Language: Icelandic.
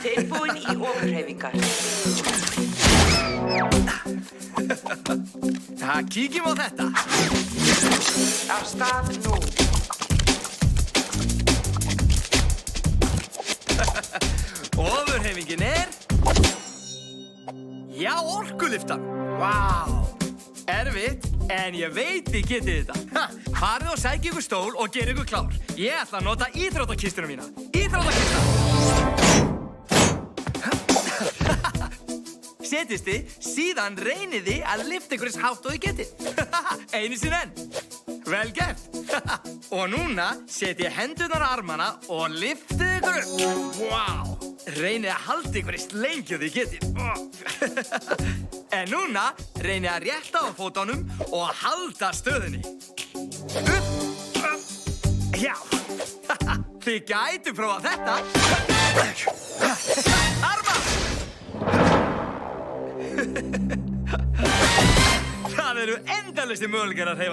Tilbúin í ofurhreyfingar. Kíkjum á þetta. Af stað nú. Ofurhreyfingin Já, orkulyftan. Vá. Erfitt, en ég veit þið getið þetta. Farið og sækja ykkur stól og gera ykkur klár. Ég ætla að nota íþróttakistuna mína. Íþróttakista. Setjist þið, síðan reynið þið að lyfta ykkur eins hátt og þið getið. Einu sinni enn. Vel gert. Og núna setjið hendurnar á armana og lyftið ykkur upp. Vá. Reynið að halda ykkur eins lengi og þið getið. En núna reynið að rétta á fótunum og halda stöðunni. Upp. Já. Þið gætu prófað þetta. Arma. Það eru endalausir möguleikar að hreyfa